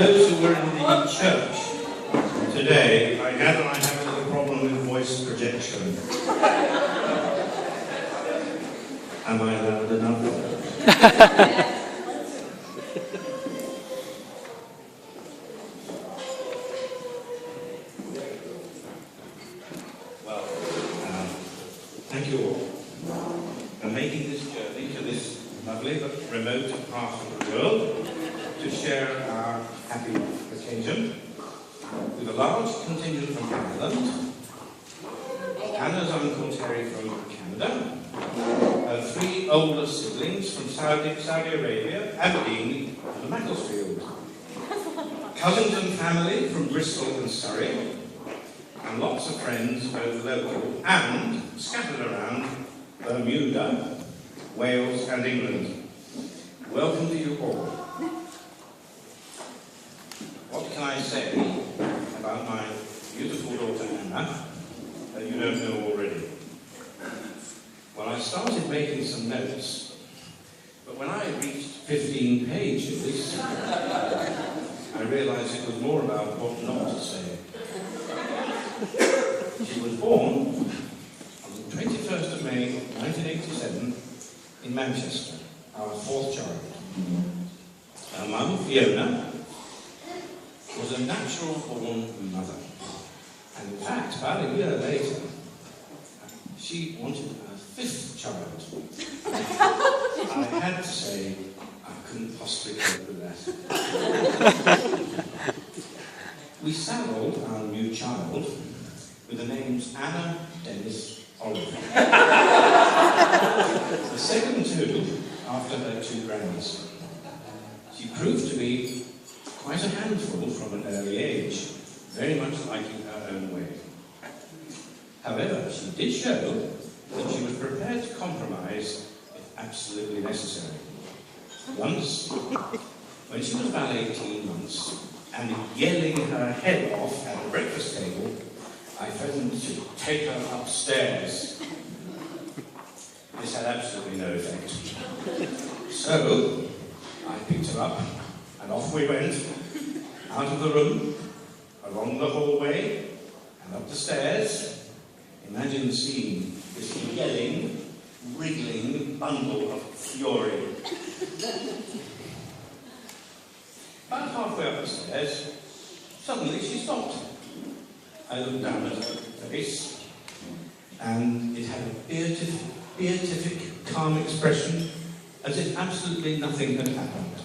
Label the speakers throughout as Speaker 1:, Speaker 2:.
Speaker 1: those who were in the church today, I gather I have a little problem with voice projection. Am I loud enough? Well, thank you all for making this journey to this lovely but remote part of the world to share our happy occasion with a large contingent from Ireland, Anna's uncle Terry from Canada, her 3 older siblings from Saudi Arabia, Aberdeen and Macclesfield, cousins and family from Bristol and Surrey, and lots of friends both local and scattered around Bermuda, Wales and England. Welcome to you all. What can I say about my beautiful daughter Anna that you don't know already? Well, I started making some notes, but when I reached 15 pages, I realised it was more about what not to say. She was born on the 21st of May 1987 in Manchester, our 4th child. Her mum, Fiona, was a natural-born mother. And in fact, about a year later, she wanted her 5th child. I had to say, I couldn't possibly cope with that. We saddled our new child with the names Anna, Dennis, Oliver. The second 2 after her 2 grannies. She proved to be quite a handful from an early age, very much liking her own way. However, she did show that she was prepared to compromise if absolutely necessary. Once, when she was about 18 months, and yelling her head off at the breakfast table, I threatened to take her upstairs. This had absolutely no effect. So, I picked her up, and off we went, out of the room, along the hallway, and up the stairs. Imagine the scene, this yelling, wriggling bundle of fury. About halfway up the stairs, suddenly she stopped. I looked down at her face, and it had a beatific, calm expression, as if absolutely nothing had happened.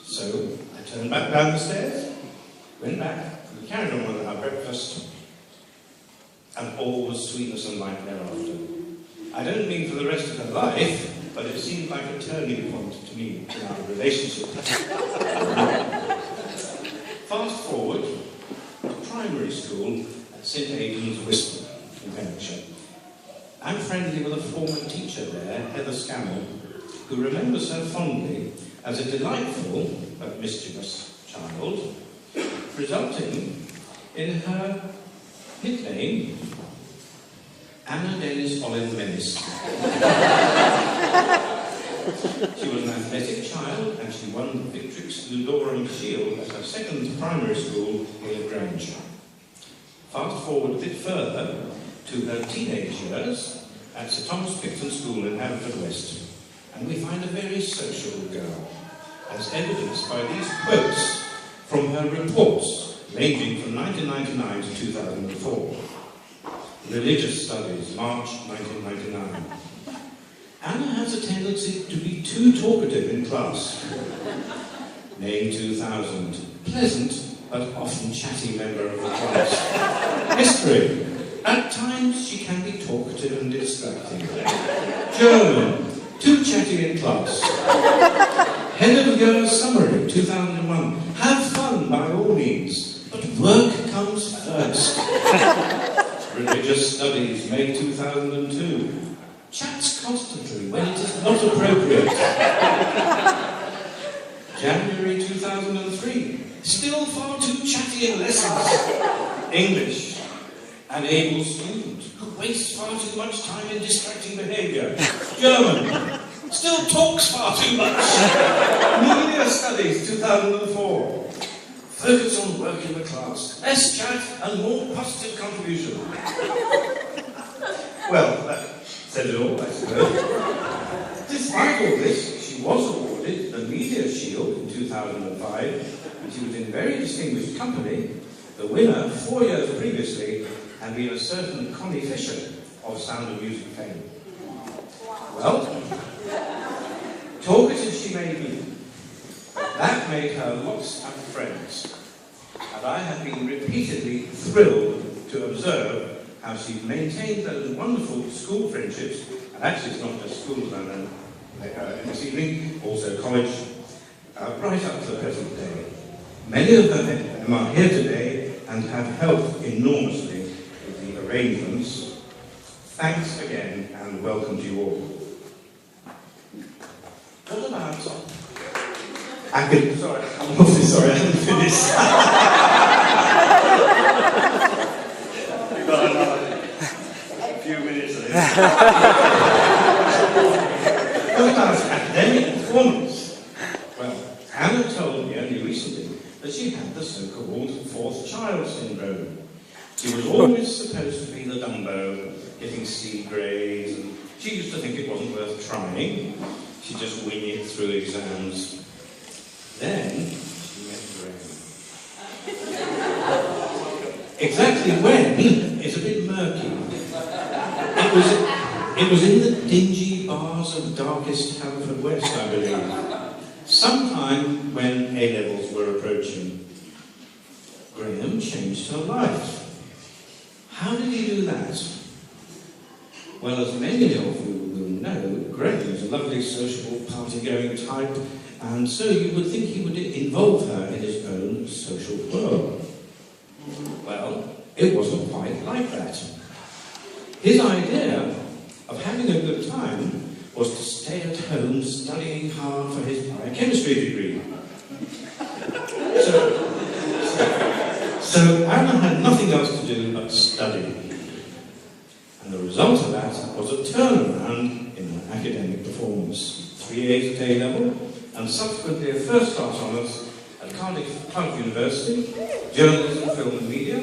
Speaker 1: So I turned back down the stairs, went back, we carried on with our breakfast, and all was sweetness and light thereafter. I don't mean for the rest of her life, but it seemed like a turning point to me in our relationship. Fast forward to primary school at St Aidan's, Whisper, in Pembrokeshire. I'm friendly with a former teacher there, Heather Scammell, who remembers her fondly as a delightful but mischievous child, resulting in her nickname, Anna Dennis Olive Menace. She was an athletic child, and she won the Victrix Ludorum Shield at her 2nd primary school, Hill Grange. Fast forward a bit further to her teenage years at Sir Thomas Picton School in Haverfordwest, and we find a very social girl, as evidenced by these quotes from her reports, ranging from 1999 to 2004. Religious Studies, March 1999. Anna has a tendency to be too talkative in class. May 2000. Pleasant, but often chatty member of the class. History. At times she can be talkative and distracting. German. Too chatty in class. Head of year summary, 2001. Have fun by all means, but work comes first. Religious Studies, May 2002. Chats constantly when it is not appropriate. January 2003. Still far too chatty in lessons. English. An able student who wastes far too much time in distracting behaviour. German. Still talks far too much. Media Studies, 2004. Focus on work in the class. Less chat and more positive contribution. Well, that says it all, I suppose. Despite all this, she was awarded the Media Shield in 2005, and she was in very distinguished company. The winner, 4 years previously, had been a certain Connie Fisher of Sound of Music fame. Well, talkative she may be, that made her lots of friends. And I have been repeatedly thrilled to observe how she's maintained those wonderful school friendships, and actually it's not just schools I know this evening, also college, right up to the present day. Many of them are here today and have helped enormously with the arrangements. Thanks again and welcome to you all. What about sorry, I'm awfully sorry, I haven't finished.
Speaker 2: You've got another few minutes of this.
Speaker 1: What about academic performance? Well, Anna told me only recently that she had the so-called fourth child syndrome. She was always supposed to be the Dumbo, getting C grades, and she used to think it wasn't worth trying. She'd just wing it through exams. Then she met Graham. Exactly when is a bit murky. It was in the dingy bars of darkest Haverfordwest, I believe. Sometime when A-levels were approaching. Graham changed her life. How did he do that? Well, as many of you will know, Graham is a lovely, sociable, party-going type, and so you would think he would involve her in his own social world. Well, it wasn't quite like that. His idea of having a good time was to stay at home studying hard for his biochemistry degree. So Anna had nothing else to do but study. And the result of that was a turnaround in her academic performance. 3 A's at A-level, and subsequently a first-class honours at Cardiff Club University, journalism, film and media.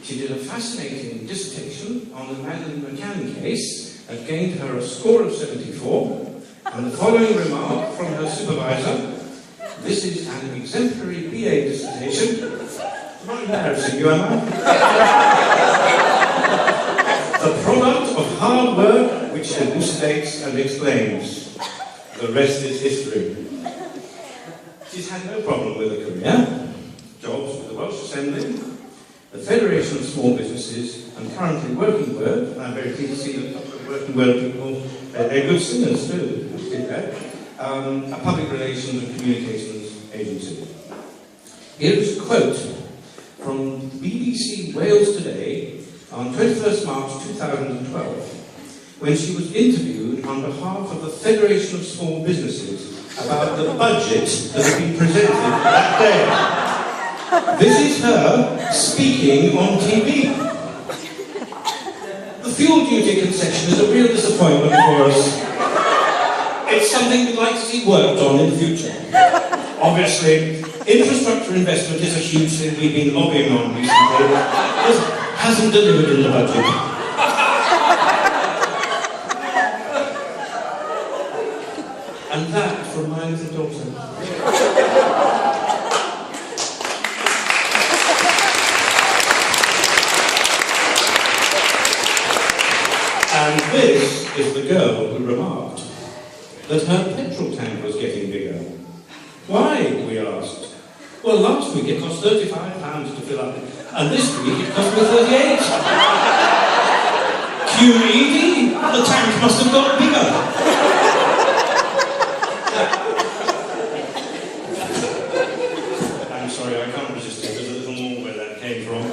Speaker 1: She did a fascinating dissertation on the Madeleine McCann case that gained her a score of 74, and the following remark from her supervisor: "This is an exemplary BA dissertation." Not embarrassing you, am I? The product of hard work which elucidates and explains. The rest is history. She's had no problem with a career, jobs with the Welsh Assembly, the Federation of Small Businesses, and currently Working Word. And I'm very pleased to see that a couple of Working Word people, they're good singers too, a public relations and communications agency. Here is a quote from BBC Wales Today on 21st March 2012, when she was interviewed on behalf of the Federation of Small Businesses about the budget that had been presented that day. This is her speaking on TV. The fuel duty concession is a real disappointment for us. It's something we'd like to see worked on in the future. Obviously, infrastructure investment is a huge thing we've been lobbying on recently, but it hasn't delivered in the budget. And that from my little daughter. And this is the girl who remarked that her petrol tank was getting bigger. Why, we asked. Well, last week it cost £35 to fill up, and this week it cost me 38. QED, the tank must have got bigger. I'm sorry, I can't resist it. There's a little more where that came from.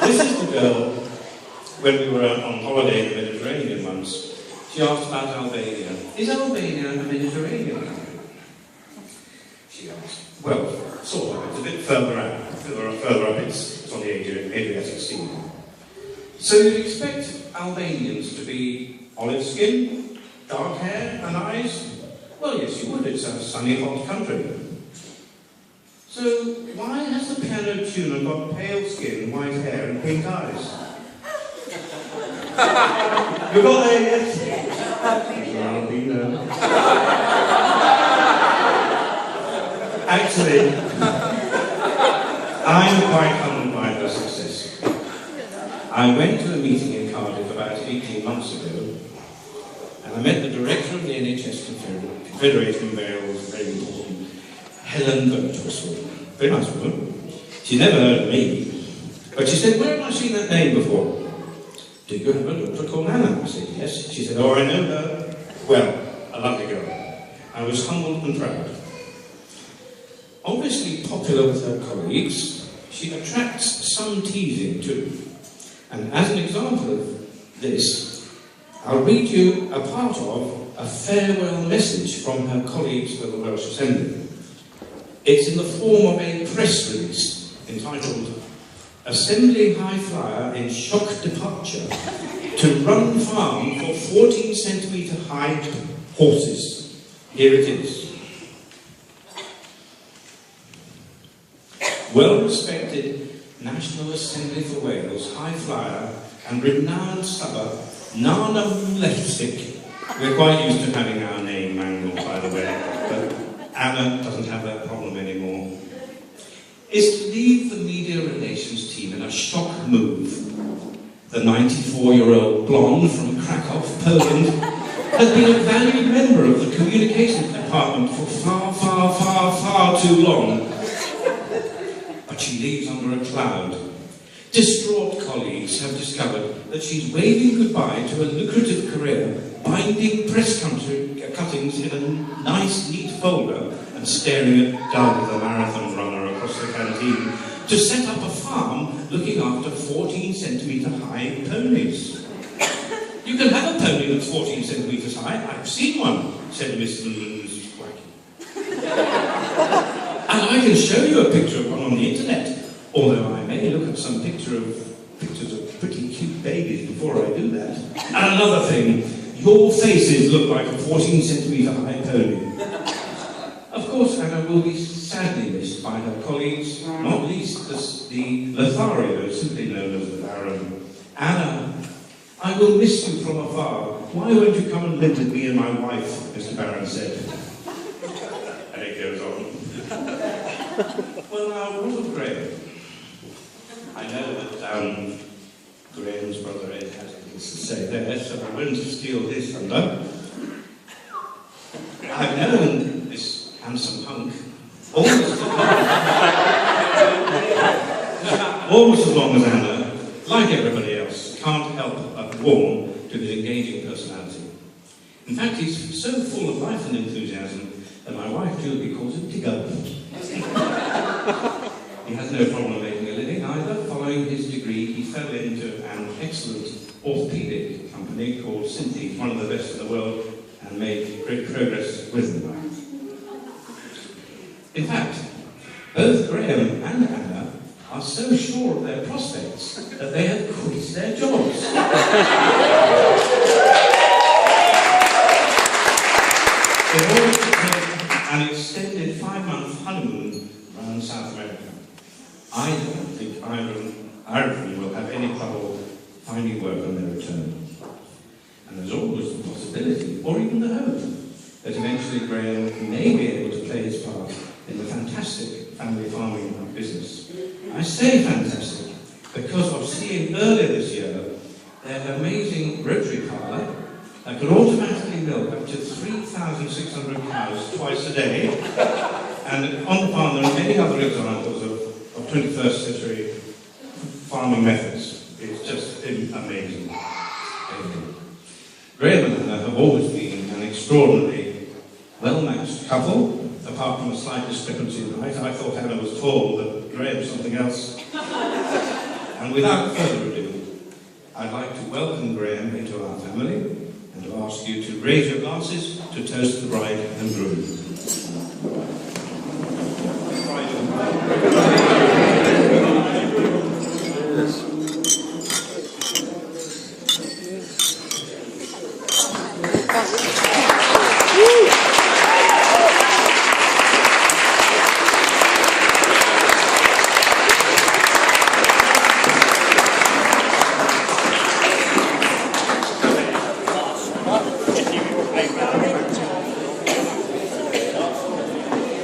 Speaker 1: This is the girl, when we were on holiday in the Mediterranean once. She asked about Albania. Is Albania a Mediterranean country? She asked. Well, sort of. It's a bit further out. Further up, it's on the Adriatic Sea. So you'd expect Albanians to be olive skin, Dark hair and eyes? Well, yes, you would. It's a sunny, hot country. So, why has the piano tuner got pale skin, white hair, and pink eyes? You got there yet? Actually, I'm quite humbled by her success. I went to a meeting in Cardiff about 18 months ago, and I met the director of the NHS Confederation in Wales, very important, Helen Birtwistle. Very nice woman. She never heard of me, but she said, "Where have I seen that name before? Do you have a daughter called Anna?" I said, "Yes." She said, "Oh, I know her. Well, a lovely girl." I was humbled and proud. Obviously popular with her colleagues, she attracts some teasing too. And as an example of this, I'll read you a part of a farewell message from her colleagues at the Welsh Assembly. It's in the form of a press release entitled "Assembly High Flyer in Shock Departure to Run Farm for 14 centimetre high horses." Here it is. Well-respected National Assembly for Wales High Flyer and renowned stubber Nana Lefsik. We're quite used to having our name mangled, by the way, but Anna doesn't have that problem anymore. Is to leave the media relations team in a shock move. The 94-year-old blonde from Krakow, Poland, has been a valued member of the communications department for far too long. But she leaves under a cloud. Distraught colleagues have discovered that she's waving goodbye to a lucrative career, binding press cuttings in a nice, neat folder and staring at Doug, the marathon runner, across the canteen, to set up a farm looking after 14 centimetre high ponies. "You can have a pony that's 14 centimetres high. I've seen one," said Mr. Mrs. Wacky. "And I can show you a picture of one on the internet, although I may look at some pictures of pretty cute babies before I do that. And another thing, your faces look like a 14 centimetre high pony." Of course, Anna will be sadly missed by her colleagues, not least the Lothario, simply known as the Baron. "Anna, I will miss you from afar. Why won't you come and live with me and my wife?" Mr. Baron said. And it goes on. Well, now, what of Graham? I know that Graham's brother Ed has things to say there, so I won't steal his thunder. I've known this handsome hunk almost as long as Anna, like everybody else, can't help but warm to his engaging personality. In fact, he's so full of life and enthusiasm that my wife Julie calls him Tigger. He has no problem making a living either. Following his degree, he fell into an excellent orthopaedic company called Synthes, one of the best in the world, and made great progress with them. In fact, both Graham and Anna are so sure of their prospects that they have quit their jobs. In order to take an extended 5-month honeymoon around South America. I don't think either of them will have any trouble finding work on their return. And there's always the possibility, or even the hope, that eventually Graham may be able to play his part in the fantastic family farming business. I say fantastic because of seeing earlier this year their amazing rotary parlour that could automatically milk up to 3,600 cows twice a day. And on the farm there are many other examples of 21st century farming methods. It's just amazing. Graham and Anna have always been an extraordinarily well-matched couple, apart from a slight discrepancy in height. I thought Anna was tall, but Graham something else. And without further ado, I'd like to welcome Graham into our family and to ask you to raise your glasses to toast the bride and groom. Yes.
Speaker 2: Amen.